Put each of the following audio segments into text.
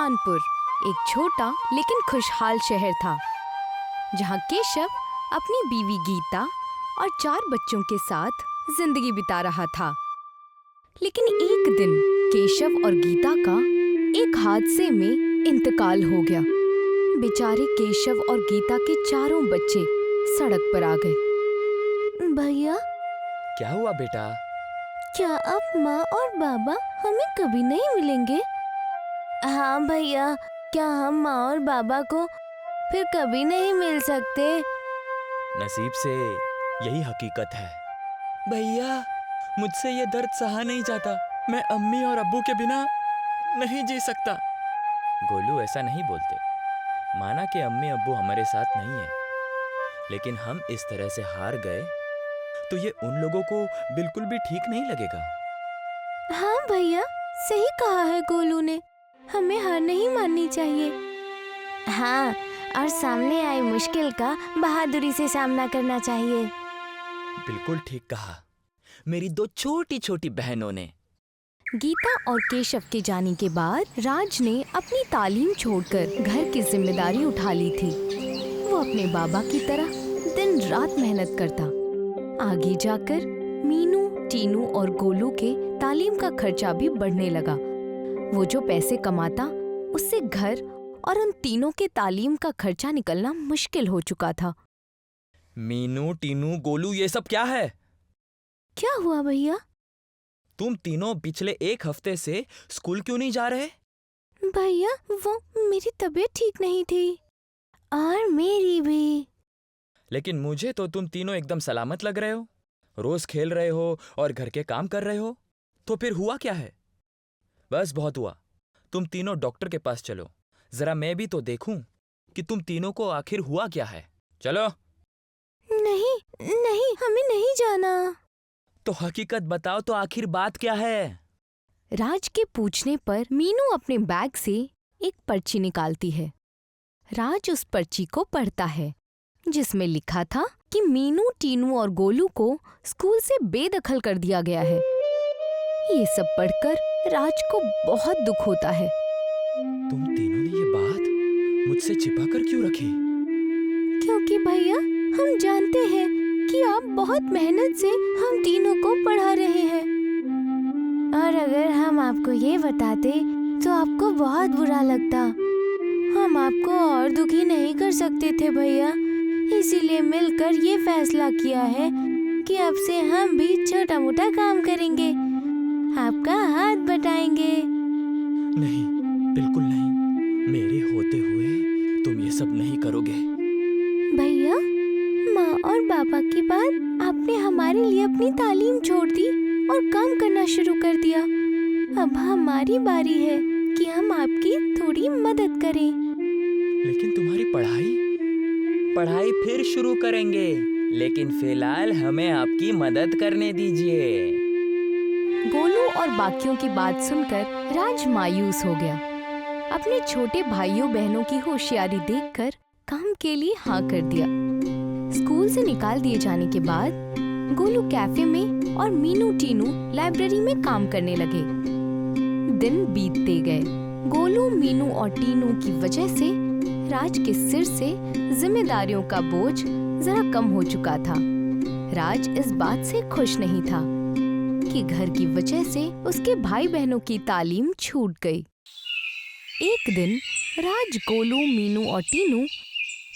कानपुर एक छोटा लेकिन खुशहाल शहर था, जहाँ केशव अपनी बीवी गीता और 4 बच्चों के साथ जिंदगी बिता रहा था। लेकिन एक दिन केशव और गीता का एक हादसे में इंतकाल हो गया। बेचारे केशव और गीता के चारों बच्चे सड़क पर आ गए। भैया, क्या हुआ बेटा? क्या अब माँ और बाबा हमें कभी नहीं मिलेंगे? हाँ भैया, क्या हम माँ और बाबा को फिर कभी नहीं मिल सकते? नसीब से यही हकीकत है। भैया, मुझसे ये दर्द सहा नहीं जाता। मैं अम्मी और अब्बू के बिना नहीं जी सकता। गोलू, ऐसा नहीं बोलते। माना कि अम्मी अब्बू हमारे साथ नहीं है, लेकिन हम इस तरह से हार गए तो ये उन लोगों को बिल्कुल भी ठीक नहीं लगेगा। हाँ भैया, सही कहा है गोलू ने। हमें हार नहीं माननी चाहिए। हाँ, और सामने आई मुश्किल का बहादुरी से सामना करना चाहिए। बिल्कुल ठीक कहा मेरी 2 छोटी छोटी बहनों ने। गीता और केशव के जाने के बाद राज ने अपनी तालीम छोड़कर घर की जिम्मेदारी उठा ली थी। वो अपने बाबा की तरह दिन रात मेहनत करता। आगे जाकर मीनू, टीनू और गोलू के तालीम का खर्चा भी बढ़ने लगा। वो जो पैसे कमाता, उससे घर और उन तीनों के तालीम का खर्चा निकलना मुश्किल हो चुका था। मीनू, टीनू, गोलू, ये सब क्या है? क्या हुआ भैया? तुम तीनों पिछले 1 हफ्ते से स्कूल क्यों नहीं जा रहे? भैया, वो मेरी तबीयत ठीक नहीं थी और मेरी भी। लेकिन मुझे तो तुम तीनों एकदम सलामत लग रहे हो। रोज खेल रहे हो और घर के काम कर रहे हो। तो फिर हुआ क्या है? बस बहुत हुआ। तुम तीनों डॉक्टर के पास चलो। जरा मैं भी तो देखूं कि तुम तीनों को आखिर हुआ क्या है। चलो। नहीं नहीं, हमें नहीं जाना। तो हकीकत बताओ, तो आखिर बात क्या है? राज के पूछने पर मीनू अपने बैग से एक पर्ची निकालती है। राज उस पर्ची को पढ़ता है, जिसमें लिखा था कि मीनू, टीनू और गोलू को स्कूल से बेदखल कर दिया गया है। ये सब पढ़कर राज को बहुत दुख होता है। तुम तीनों ने ये बात मुझसे छिपा कर क्यों रखी? क्योंकि भैया, हम जानते हैं कि आप बहुत मेहनत से हम तीनों को पढ़ा रहे हैं, और अगर हम आपको ये बताते तो आपको बहुत बुरा लगता। हम आपको और दुखी नहीं कर सकते थे भैया, इसीलिए मिलकर ये फैसला किया है कि अब से हम भी छोटा मोटा काम करेंगे, आपका हाथ बटाएंगे। नहीं, बिल्कुल नहीं। मेरे होते हुए तुम ये सब नहीं करोगे। भैया, माँ और पापा के बाद आपने हमारे लिए अपनी तालीम छोड़ दी और काम करना शुरू कर दिया। अब हमारी बारी है कि हम आपकी थोड़ी मदद करें। लेकिन तुम्हारी पढ़ाई फिर शुरू करेंगे, लेकिन फिलहाल हमें आपकी मदद करने दीजिए। गोलू और बाकियों की बात सुनकर राज मायूस हो गया। अपने छोटे भाइयों बहनों की होशियारी देखकर काम के लिए हाँ कर दिया। स्कूल से निकाल दिए जाने के बाद गोलू कैफे में और मीनू, टीनू लाइब्रेरी में काम करने लगे। दिन बीतते गए। गोलू, मीनू और टीनू की वजह से राज के सिर से जिम्मेदारियों का बोझ जरा कम हो चुका था। राज इस बात से खुश नहीं था कि घर की वजह से उसके भाई बहनों की तालीम छूट गई। एक दिन राज, गोलू, मीनू और टीनू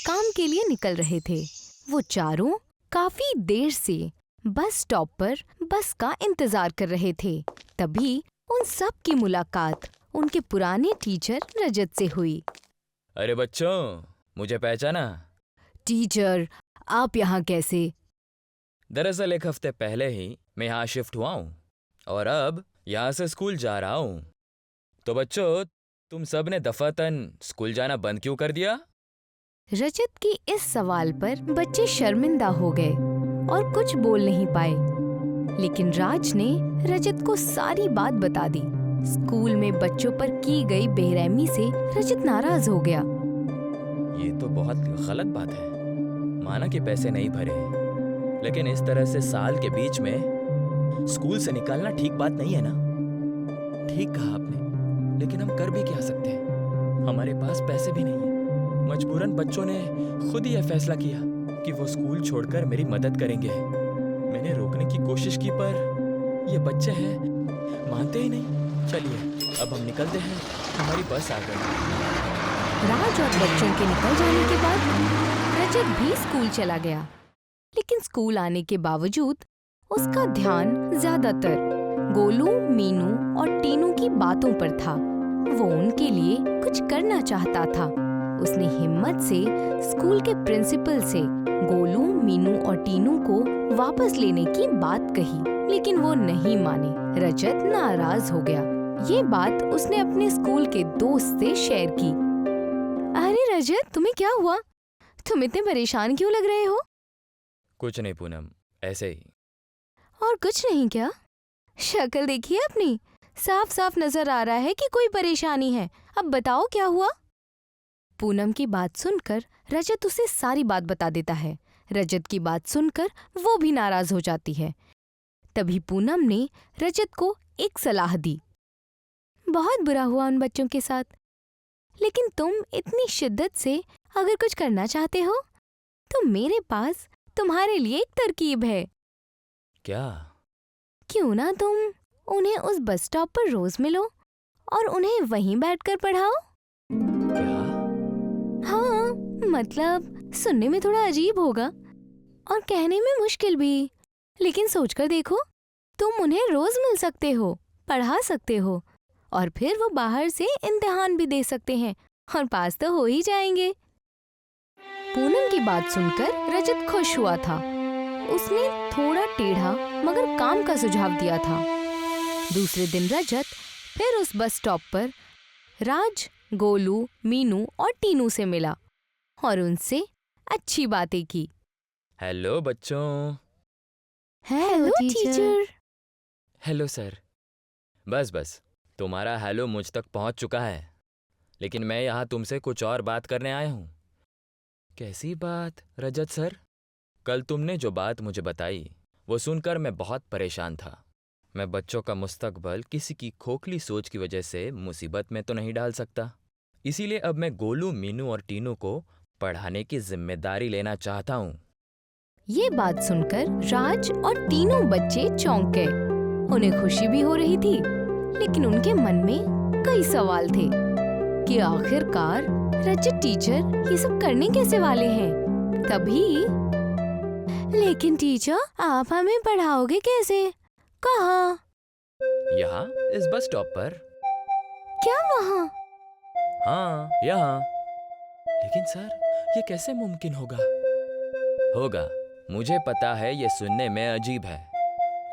काम के लिए निकल रहे थे। वो चारों काफी देर से बस स्टॉप पर बस का इंतजार कर रहे थे। तभी उन सब की मुलाकात उनके पुराने टीचर रजत से हुई। अरे बच्चों, मुझे पहचाना? टीचर, आप यहाँ कैसे? दरअसल 1 हफ्ते पहले ही मैं यहाँ शिफ्ट हुआ हूँ और अब यहाँ से स्कूल जा रहा हूँ। तो बच्चों, तुम सब ने दफातन स्कूल जाना बंद क्यों कर दिया? रजत के इस सवाल पर बच्चे शर्मिंदा हो गए और कुछ बोल नहीं पाए। लेकिन राज ने रजत को सारी बात बता दी। स्कूल में बच्चों पर की गई बेरहमी से रजत नाराज हो गया। ये तो बहुत गलत बात है। माना कि पैसे नहीं भरे, लेकिन इस तरह से साल के बीच में स्कूल से निकालना ठीक बात नहीं है ना? ठीक कहा आपने, लेकिन हम कर भी क्या सकते हैं? हमारे पास पैसे भी नहीं है। मजबूरन बच्चों ने खुद ही यह फैसला किया कि वो स्कूल छोड़कर मेरी मदद करेंगे। मैंने रोकने की कोशिश की पर ये बच्चे हैं, मानते ही नहीं। चलिए अब हम निकलते हैं, हमारी बस आ गई। राज और बच्चों के निकल जाने के बाद रजत भी स्कूल चला गया, लेकिन स्कूल आने के बावजूद उसका ध्यान ज्यादातर गोलू, मीनू और टीनू की बातों पर था। वो उनके लिए कुछ करना चाहता था। उसने हिम्मत से स्कूल के प्रिंसिपल से गोलू, मीनू और टीनू को वापस लेने की बात कही, लेकिन वो नहीं माने। रजत नाराज हो गया। ये बात उसने अपने स्कूल के दोस्त से शेयर की। अरे रजत, तुम्हें क्या हुआ? तुम इतने परेशान क्यों लग रहे हो? कुछ नहीं पूनम, ऐसे ही। और कुछ नहीं क्या? शक्ल देखिए अपनी, साफ साफ नजर आ रहा है कि कोई परेशानी है। अब बताओ क्या हुआ? पूनम की बात सुनकर रजत उसे सारी बात बता देता है। रजत की बात सुनकर वो भी नाराज हो जाती है। तभी पूनम ने रजत को एक सलाह दी। बहुत बुरा हुआ उन बच्चों के साथ, लेकिन तुम इतनी शिद्दत से अगर कुछ करना चाहते हो तो मेरे पास तुम्हारे लिए एक तरकीब है। क्या? क्यों ना तुम उन्हें उस बस स्टॉप पर रोज मिलो और उन्हें वहीं बैठकर पढ़ाओ। क्या? हाँ, मतलब सुनने में थोड़ा अजीब होगा और कहने में मुश्किल भी, लेकिन सोचकर देखो, तुम उन्हें रोज मिल सकते हो, पढ़ा सकते हो और फिर वो बाहर से इम्तिहान भी दे सकते हैं और पास तो हो ही जाएंगे। पूनम की बात सुनकर रजत खुश हुआ था। उसने थोड़ा टेढ़ा मगर काम का सुझाव दिया था। दूसरे दिन रजत फिर उस बस स्टॉप पर राज, गोलू, मीनू और टीनू से मिला और उनसे अच्छी बातें की। हेलो बच्चों। Hello teacher. Hello sir. बस तुम्हारा हेलो मुझ तक पहुंच चुका है, लेकिन मैं यहाँ तुमसे कुछ और बात करने आया हूँ। कैसी बात रजत सर? कल तुमने जो बात मुझे बताई वो सुनकर मैं बहुत परेशान था। मैं बच्चों का मुस्तकबल किसी की खोखली सोच की वजह से मुसीबत में तो नहीं डाल सकता। इसीलिए अब मैं गोलू, मीनू और टीनू को पढ़ाने की जिम्मेदारी लेना चाहता हूँ। ये बात सुनकर राज और तीनों बच्चे चौंक गए। उन्हें खुशी भी हो रही थी, लेकिन उनके मन में कई सवाल थे कि आखिरकार रजत टीचर ये सब करने कैसे वाले हैं। तभी, लेकिन टीचर आप हमें पढ़ाओगे कैसे? कहाँ? यहाँ इस बस स्टॉप पर। क्या वहाँ? हाँ, यहाँ। लेकिन सर, ये कैसे मुमकिन होगा? होगा, मुझे पता है ये सुनने में अजीब है।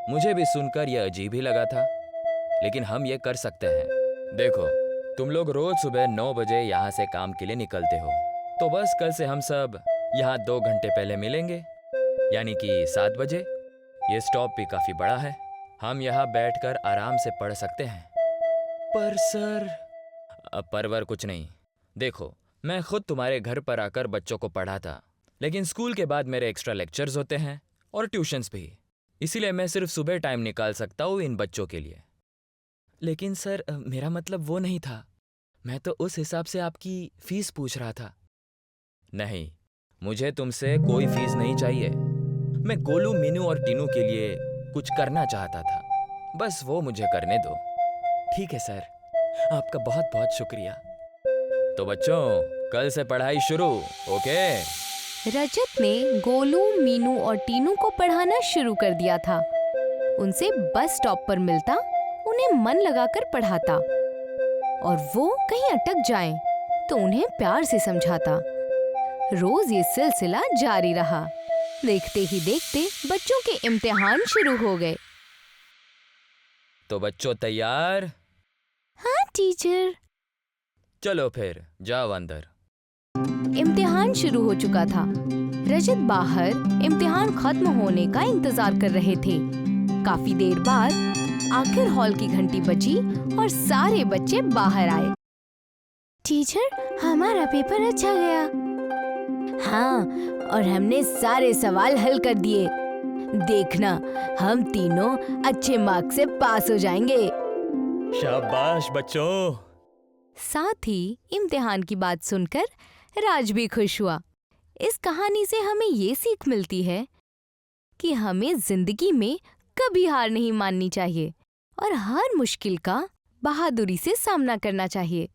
मुझे भी सुनकर ये अजीब ही लगा था, लेकिन हम ये कर सकते हैं। देखो, तुम लोग रोज सुबह 9 बजे यहाँ से काम के लिए निकलते हो, तो बस कल से हम सब यहाँ 2 घंटे पहले मिलेंगे, यानी कि 7 बजे। ये स्टॉप भी काफी बड़ा है, हम यहाँ बैठकर आराम से पढ़ सकते हैं। पर सर, परवर कुछ नहीं। देखो, मैं खुद तुम्हारे घर पर आकर बच्चों को पढ़ाता, लेकिन स्कूल के बाद मेरे एक्स्ट्रा लेक्चर्स होते हैं और ट्यूशन्स भी, इसीलिए मैं सिर्फ सुबह टाइम निकाल सकता हूँ इन बच्चों के लिए। लेकिन सर, मेरा मतलब वो नहीं था। मैं तो उस हिसाब से आपकी फीस पूछ रहा था। नहीं, मुझे तुमसे कोई फीस नहीं चाहिए। मैं गोलू, मीनू और टीनू के लिए कुछ करना चाहता था, बस वो मुझे करने दो। ठीक है सर, आपका बहुत बहुत शुक्रिया। तो बच्चों, कल से पढ़ाई शुरू, ओके? रजत ने गोलू, मीनू और टीनू को पढ़ाना शुरू कर दिया था। उनसे बस स्टॉप पर मिलता, उन्हें मन लगाकर पढ़ाता और वो कहीं अटक जाएं तो उन्हें प्यार से समझाता। रोज ये सिलसिला जारी रहा। देखते ही देखते बच्चों के इम्तिहान शुरू हो गए। तो बच्चों तैयार? हाँ टीचर। चलो फिर जाओ अंदर। इम्तिहान शुरू हो चुका था। रजत बाहर इम्तिहान खत्म होने का इंतजार कर रहे थे। काफी देर बाद आखिर हॉल की घंटी बजी और सारे बच्चे बाहर आए। टीचर, हमारा पेपर अच्छा गया। हाँ, और हमने सारे सवाल हल कर दिए। देखना, हम तीनों अच्छे मार्क्स से पास हो जाएंगे। शाबाश बच्चों, साथ ही इम्तिहान की बात सुनकर राज भी खुश हुआ। इस कहानी से हमें ये सीख मिलती है कि हमें जिंदगी में कभी हार नहीं माननी चाहिए और हर मुश्किल का बहादुरी से सामना करना चाहिए।